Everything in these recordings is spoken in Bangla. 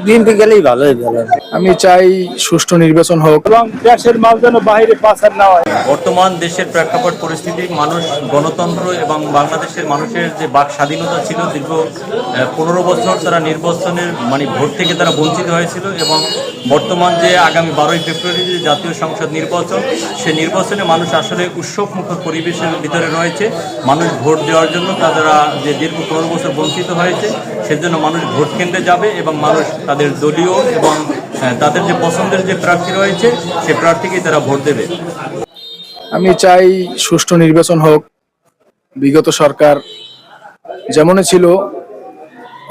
বিএনপি গেলেই ভালো হবে। আমি চাই সুষ্ঠু নির্বাচন হোক এবং দেশের মাল যেন বাইরে পাচার না হয়। বর্তমান দেশের প্রেক্ষাপট পরিস্থিতি, মানুষ গণতন্ত্র এবং বাংলাদেশের মানুষের যে বাক স্বাধীনতা ছিল, দীর্ঘ 15 বছর তারা নির্বাচনের ভোট থেকে তারা বঞ্চিত হয়েছিল এবং বর্তমান যে আগামী 12ই ফেব্রুয়ারি যে জাতীয় সংসদ নির্বাচন, সে নির্বাচনে মানুষ আসলে উৎসবমুখর পরিবেশের ভিতরে রয়েছে। মানুষ ভোট দেওয়ার জন্য তারা যে দীর্ঘ 15 বছর বঞ্চিত হয়েছে, সেজন্য মানুষ ভোট কেন্দ্রে যাবে এবং মানুষ তাদের দলীয় এবং তাদের যে পছন্দের যে প্রার্থী রয়েছে সেই প্রার্থীকেই তারা ভোট দেবে। আমি চাই সুষ্ঠু নির্বাচন হোক। বিগত সরকার যেমন ছিল,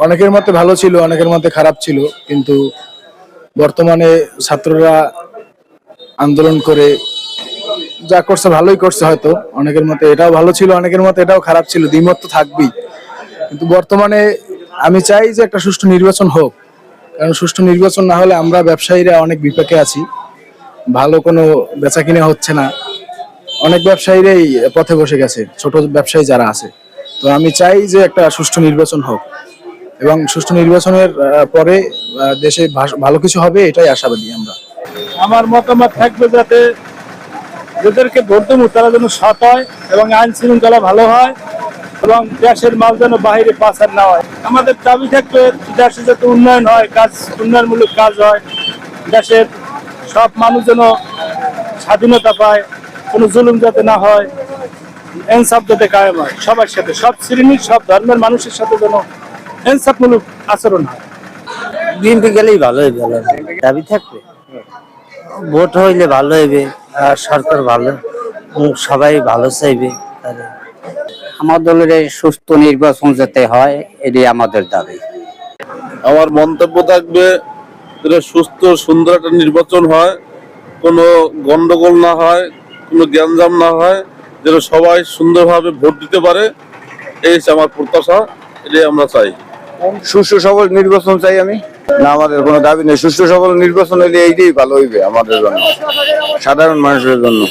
অনেকের মতে ভালো ছিল, অনেকের মতে খারাপ ছিল, কিন্তু বর্তমানে ছাত্ররা আন্দোলন করে যা করছে ভালোই করছে। হয়তো অনেকের মতে এটাও ভালো ছিল, অনেকের মতে এটাও খারাপ ছিল, দ্বিমত তো থাকবেই। কিন্তু বর্তমানে আমি চাই যে একটা সুষ্ঠু নির্বাচন হোক, কারণ সুষ্ঠু নির্বাচন না হলে আমরা ব্যবসায়ীরা অনেক বিপাকে আছি। ভালো কোনো বেচা কিনা হচ্ছে না, অনেক ব্যবসায়ীরাই পথে বসে গেছে, ছোট ব্যবসায়ী যারা আছে। তো আমি চাই যে একটা সুষ্ঠু নির্বাচন হোক এবং সুষ্ঠু নির্বাচনের পরে দেশে ভালো কিছু হবে, এটাই আশাবাদী আমরা। আমার মতামত থাকবে যাতে যাদেরকে ভোট দেবো তারা যেন সৎ হয় এবং আইন শৃঙ্খলা ভালো হয় এবং দেশের মাল যেন বাইরে পাচার না হয়। আমাদের দাবি থাকবে দেশে যাতে উন্নয়ন হয়, উন্নয়নমূলক কাজ হয়, দেশের সব মানুষ যেন স্বাধীনতা পায়, কোনো জুলুম যাতে না হয়, ইনসাফ যাতে কায়েম হয়, সবার সাথে, সব শ্রেণীর সব ধর্মের মানুষের সাথে যেন ইনসাফমূলক আচরণ হয়। বিএনপি গেলেই ভালো হবে। দাবি থাকবে ভোট হইলে ভালো হবে, আর সরকার ভালো, সবাই ভালো চাইবে। আমার দলের সুস্থ নির্বাচন যাতে হয়, এটাই আমাদের দাবি। আমার মন্তব্য থাকবে যেটা সুস্থ সুন্দর একটা নির্বাচন হয়, কোনো গন্ডগোল না হয়, কোনো গ্যাঞ্জাম না হয়, যেন সবাই সুন্দরভাবে ভোট দিতে পারে। এই আমার প্রত্যাশা, এটাই আমরা চাই। সুষ্ঠু সবল নির্বাচন চাই আমি। না, আমাদের কোনো দাবি নেই। সুষ্ঠু সবল নির্বাচন হলে এইটাই ভালো হইবে আমাদের জন্য, সাধারণ মানুষের জন্য।